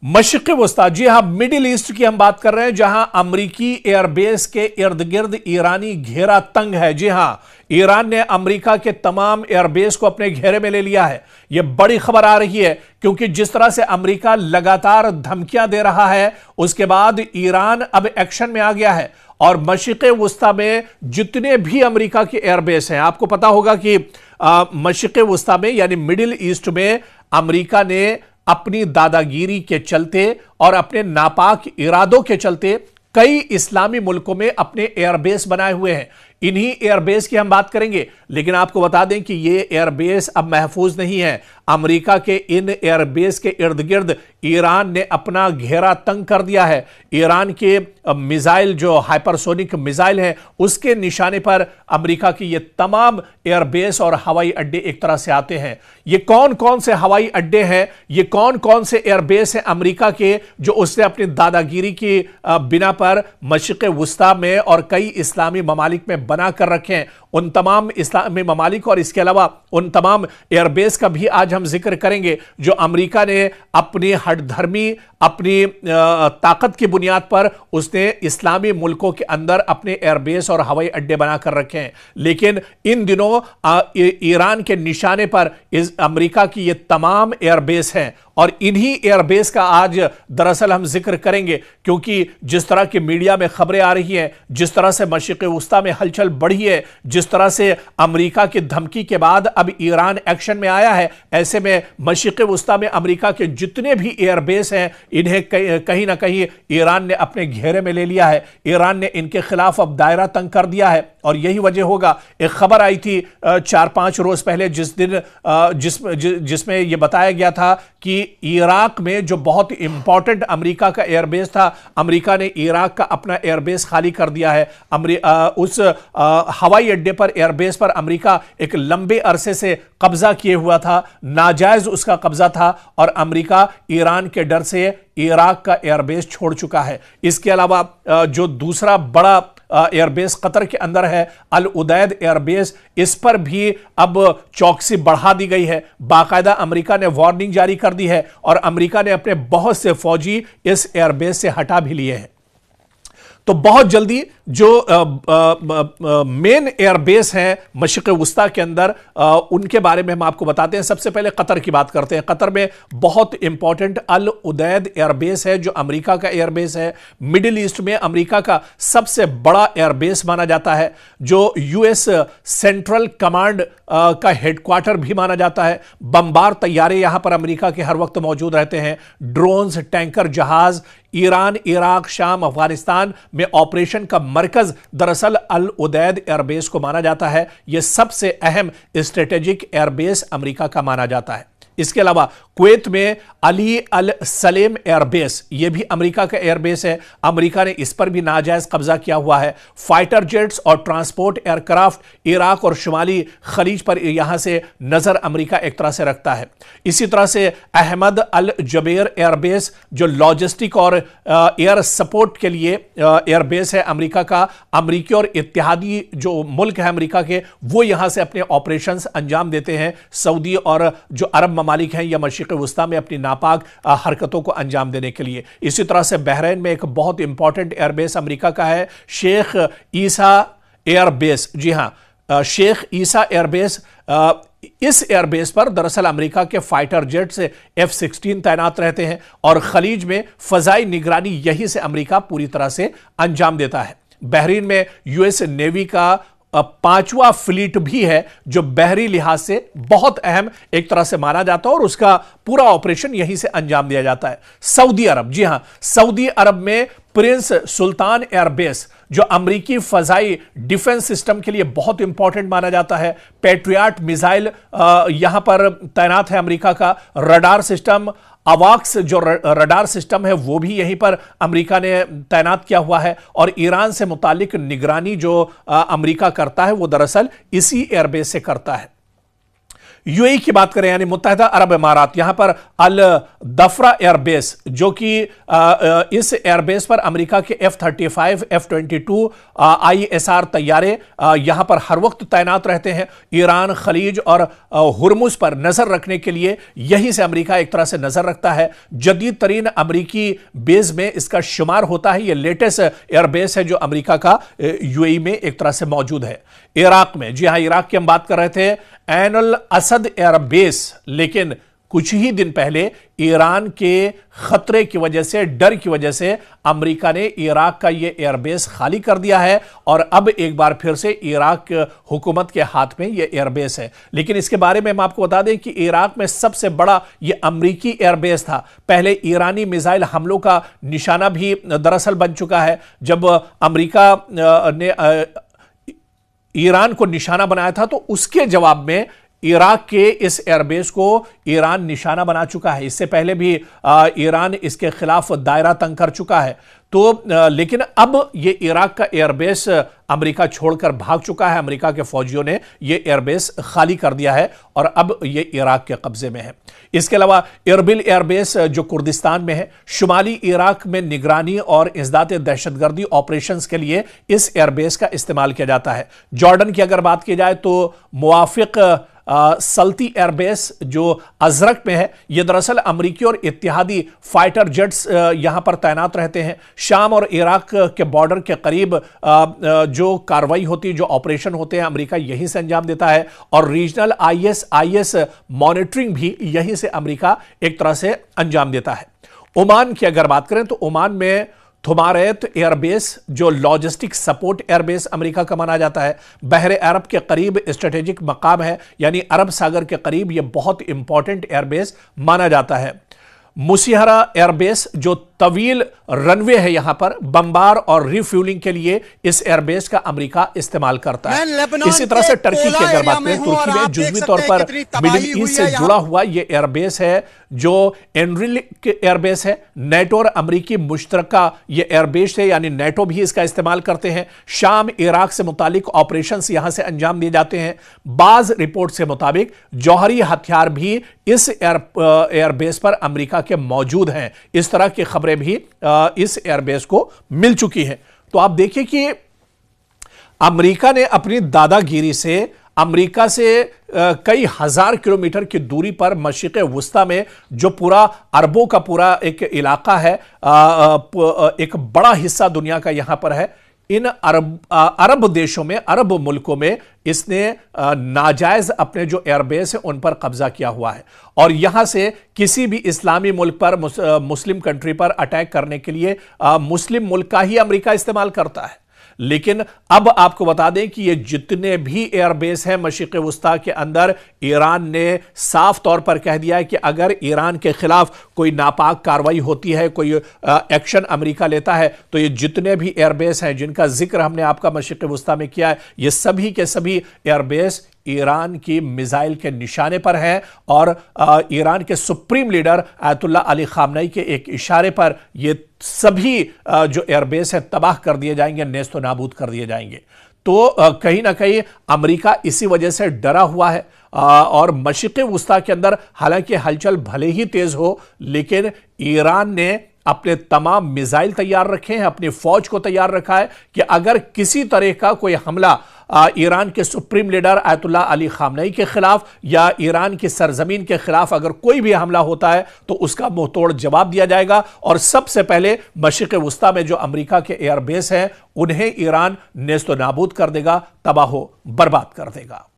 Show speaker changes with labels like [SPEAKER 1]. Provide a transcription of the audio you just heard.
[SPEAKER 1] मशरिक़ वस्ता, जी हां, middle east की हम बात कर रहे हैं, जहां अमरीकी एयरबेस के इर्द गिर्द ईरानी घेरा तंग है। जी हां, ईरान ने अमेरिका के तमाम एयरबेस को अपने घेरे में ले लिया है। यह बड़ी खबर आ रही है क्योंकि जिस तरह से अमेरिका लगातार धमकियां दे रहा है, उसके बाद ईरान अब एक्शन में आ गया है और मशरिक़ वस्ता में जितने भी अमेरिका के एयरबेस हैं, आपको पता होगा कि मशरिक़ वस्ता में यानी मिडिल ईस्ट में अमेरिका ने अपनी दादागिरी के चलते और अपने नापाक इरादों के चलते कई इस्लामी मुल्कों में अपने एयरबेस बनाए हुए हैं। इन्हीं एयरबेस की हम बात करेंगे, लेकिन आपको बता दें कि ये एयरबेस अब महफूज नहीं है। अमेरिका के इन एयरबेस के इर्द गिर्द ईरान ने अपना घेरा तंग कर दिया है। ईरान के मिसाइल, जो हाइपरसोनिक मिसाइल है, उसके निशाने पर अमेरिका के ये तमाम एयरबेस और हवाई अड्डे एक तरह से आते हैं। ये कौन कौन से हवाई अड्डे हैं, ये कौन कौन से एयरबेस हैं अमेरिका के, जो उसने अपनी दादागिरी की बिना पर मशरिक़ वस्ता में और कई इस्लामी ममालिक में बना कर रखे हैं। उन तमाम इस्लामी ममालिक और इसके अलावा उन तमाम एयरबेस का भी आज हम जिक्र करेंगे जो अमेरिका ने अपनी हठधर्मी, अपनी ताकत की बुनियाद पर उसने इस्लामी मुल्कों के अंदर अपने एयरबेस और हवाई अड्डे बनाकर रखे हैं। लेकिन इन दिनों ईरान के निशाने पर इस अमेरिका की ये तमाम एयरबेस हैं और इन्हीं एयरबेस का आज दरअसल हम जिक्र करेंगे, क्योंकि जिस तरह की मीडिया में खबरें आ रही हैं, जिस तरह से मशरिक़ वस्ता में हलचल बढ़ी है, जिस तरह से अमेरिका की धमकी के बाद अब ईरान एक्शन में आया है, ऐसे में मशरिक़ वस्ता में अमेरिका के जितने भी एयरबेस हैं, इन्हें कहीं ना कहीं ईरान ने अपने घेरे में ले लिया है। ईरान ने इनके खिलाफ अब दायरा तंग कर दिया है और यही वजह होगा। एक खबर आई थी 4-5 रोज पहले जिसमें यह बताया गया था कि इराक में जो बहुत इंपॉर्टेंट अमेरिका का एयरबेस था, अमेरिका ने इराक का अपना एयरबेस खाली कर दिया है। उस हवाई अड्डे पर, एयरबेस पर अमेरिका एक लंबे अरसे से कब्जा किए हुआ था, नाजायज उसका कब्जा था और अमेरिका ईरान के डर से इराक का एयरबेस छोड़ चुका है। इसके अलावा जो दूसरा बड़ा एयरबेस कतर के अंदर है, अल उदैद एयरबेस, इस पर भी अब चौकसी बढ़ा दी गई है। बाकायदा अमेरिका ने वार्निंग जारी कर दी है और अमेरिका ने अपने बहुत से फौजी इस एयरबेस से हटा भी लिए हैं। तो बहुत जल्दी जो मेन एयरबेस हैं मशरिक़ वस्ता के अंदर, उनके बारे में हम आपको बताते हैं। सबसे पहले कतर की बात करते हैं। कतर में बहुत इंपॉर्टेंट अल उदैद एयरबेस है जो अमेरिका का एयरबेस है। मिडिल ईस्ट में अमेरिका का सबसे बड़ा एयरबेस माना जाता है, जो यूएस सेंट्रल कमांड का हेडक्वार्टर भी माना जाता है। बमबार तैयारे यहां पर अमेरिका के हर वक्त मौजूद रहते हैं। ड्रोन्स, टैंकर, जहाज, ईरान, इराक, शाम, अफगानिस्तान में ऑपरेशन का मरकज दरअसल अल उदैद एयरबेस को माना जाता है। यह सबसे अहम स्ट्रेटेजिक एयरबेस अमेरिका का माना जाता है। इसके अलावा कुवैत में अली अल सलेम एयरबेस, यह भी अमेरिका का एयरबेस है। अमेरिका ने इस पर भी नाजायज कब्जा किया हुआ है। फाइटर जेट्स और ट्रांसपोर्ट एयरक्राफ्ट इराक और शुमाली खलीज पर यहां से नजर अमेरिका एक तरह से रखता है। इसी तरह से अहमद अल जबेर एयरबेस, जो लॉजिस्टिक और एयर सपोर्ट के लिए एयरबेस है अमेरिका का। अमेरिकी और इत्तेहादी जो मुल्क है अमेरिका के, वो यहां से अपने ऑपरेशंस अंजाम देते हैं। सऊदी और जो अरब ममालिक हैं या मशरिक़ वस्ता में अपनी नापाक हरकतों को अंजाम देने के लिए। इसी तरह से बहरीन में एक बहुत इंपॉर्टेंट एयरबेस अमेरिका का है, शेख ईसा एयरबेस। जी हां, शेख ईसा एयरबेस। इस एयरबेस पर दरअसल अमेरिका के फाइटर जेट्स F-16 तैनात रहते हैं और खलीज में फजाई निगरानी यहीं से अमेरिका पूरी तरह से अंजाम देता है। बहरीन में यूएस नेवी का 5वां फ्लीट भी है, जो बहरी लिहाज से बहुत अहम एक तरह से माना जाता है और उसका पूरा ऑपरेशन यहीं से अंजाम दिया जाता है। सऊदी अरब, जी हां, सऊदी अरब में प्रिंस सुल्तान एयरबेस, जो अमेरिकी फजाई डिफेंस सिस्टम के लिए बहुत इंपॉर्टेंट माना जाता है। पैट्रियट मिसाइल यहां पर तैनात है अमेरिका का। रडार सिस्टम, अवाक्स जो रडार सिस्टम है, वो भी यहीं पर अमेरिका ने तैनात किया हुआ है और ईरान से मुतालिक निगरानी जो अमेरिका करता है वो दरअसल इसी एयरबेस से करता है। यूएई की बात करें यानी मुत्तहिदा अरब इमारात, यहां पर अल दफरा एयरबेस, जो कि इस एयरबेस पर अमेरिका के F-35 F-22 ISR तैयारे यहां पर हर वक्त तैनात रहते हैं। ईरान, खलीज और हुर्मुज पर नजर रखने के लिए यहीं से अमेरिका एक तरह से नजर रखता है। जदीद तरीन अमेरिकी बेस में इसका शुमार होता है। यह लेटेस्ट एयरबेस है जो अमेरिका का यूएई में एक तरह से मौजूद है। इराक में, जी हां, इराक की हम बात कर रहे थे, ऐन अल असद एयरबेस, लेकिन कुछ ही दिन पहले ईरान के खतरे की वजह से, डर की वजह से अमेरिका ने इराक का यह एयरबेस खाली कर दिया है और अब एक बार फिर से इराक हुकूमत के हाथ में यह एयरबेस है। लेकिन इसके बारे में हम आपको बता दें कि इराक में सबसे बड़ा यह अमेरिकी एयरबेस था। पहले ईरानी मिसाइल हमलों का निशाना भी दरअसल बन चुका है। जब अमेरिका ने ईरान को निशाना बनाया था तो उसके जवाब में इराक के इस एयरबेस को ईरान निशाना बना चुका है। इससे पहले भी ईरान इसके खिलाफ दायरा तंग कर चुका है। तो लेकिन अब ये इराक का एयरबेस अमेरिका छोड़कर भाग चुका है। अमेरिका के फौजियों ने ये एयरबेस खाली कर दिया है और अब ये इराक के कब्जे में है। इसके अलावा इरबिल एयरबेस जो कुर्दिस्तान में है, शुमाली इराक में निगरानी और इंसदाद दहशतगर्दी ऑपरेशंस के लिए इस एयरबेस का इस्तेमाल किया जाता है। जॉर्डन की अगर बात की जाए तो मुवाफिक सल्ती एयरबेस जो अजरक में है, यह दरअसल अमेरिकी और इत्तेहादी फाइटर जेट्स यहां पर तैनात रहते हैं। शाम और इराक के बॉर्डर के करीब जो कार्रवाई होती है, जो ऑपरेशन होते हैं, अमेरिका यहीं से अंजाम देता है और रीजनल IS मॉनिटरिंग भी यहीं से अमेरिका एक तरह से अंजाम देता है। ओमान की अगर बात करें तो ओमान में थुमारैत एयरबेस जो लॉजिस्टिक सपोर्ट एयरबेस अमेरिका का माना जाता है, बहरे अरब के करीब स्ट्रेटेजिक मकाम है, यानी अरब सागर के करीब यह बहुत इंपॉर्टेंट एयरबेस माना जाता है। मुसिहरा एयरबेस जो तवील रनवे है, यहां पर बमबार और रिफ्यूलिंग के लिए इस एयरबेस का अमेरिका इस्तेमाल करता है। इसी तरह से टर्की की अगर बात करें, तुर्की में जुज़वी तौर पर मिडिल ईस्ट से जुड़ा हुआ यह एयरबेस है जो एनरिक एयरबेस है। नेटो और अमेरिकी मुश्तरका यह एयरबेस है, यानी नेटो भी इसका इस्तेमाल करते हैं। शाम इराक से मुतालिक ऑपरेशंस यहां से अंजाम दिए जाते हैं। बाज रिपोर्ट से मुताबिक जौहरी हथियार भी इस एयरबेस पर अमेरिका के मौजूद हैं। इस तरह की खबरें भी इस एयरबेस को मिल चुकी हैं। तो आप देखिए कि अमेरिका ने अपनी दादागिरी से अमेरिका से कई हजार किलोमीटर की दूरी पर मशरिक़ वुस्ता में जो पूरा अरबों का पूरा एक इलाका है, एक बड़ा हिस्सा दुनिया का यहां पर है, इन अरब देशों में, अरब मुल्कों में इसने नाजायज अपने जो एयरबेस है उन पर कब्जा किया हुआ है और यहां से किसी भी इस्लामी मुल्क पर, मुस्लिम कंट्री पर अटैक करने के लिए मुस्लिम मुल्क का ही अमेरिका इस्तेमाल करता है। लेकिन अब आपको बता दें कि ये जितने भी एयरबेस हैं मशरिक़ वुस्ता के अंदर, ईरान ने साफ तौर पर कह दिया है कि अगर ईरान के खिलाफ कोई नापाक कार्रवाई होती है, कोई एक्शन अमेरिका लेता है, तो ये जितने भी एयरबेस हैं जिनका जिक्र हमने आपका मशरिक़ वुस्ता में किया है, ये सभी के सभी एयरबेस ईरान की मिसाइल के निशाने पर है और ईरान के सुप्रीम लीडर आयतुल्ला अली खामनई के एक इशारे पर ये सभी जो एयरबेस है तबाह कर दिए जाएंगे, नेस्तो नाबूद कर दिए जाएंगे। तो कहीं ना कहीं अमेरिका इसी वजह से डरा हुआ है और मशरिक़ वुस्ता के अंदर हालांकि हलचल भले ही तेज हो, लेकिन ईरान ने अपने तमाम मिसाइल तैयार रखे हैं, अपनी फौज को तैयार रखा है कि अगर किसी तरह का कोई हमला ईरान के सुप्रीम लीडर आयतुल्ला अली खामनई के खिलाफ या ईरान की सरजमीन के खिलाफ अगर कोई भी हमला होता है तो उसका मुंहतोड़ जवाब दिया जाएगा और सबसे पहले मशरिक़ वुस्ता में जो अमेरिका के एयरबेस हैं उन्हें ईरान नेस्तो नाबूद कर देगा, तबाह बर्बाद कर देगा।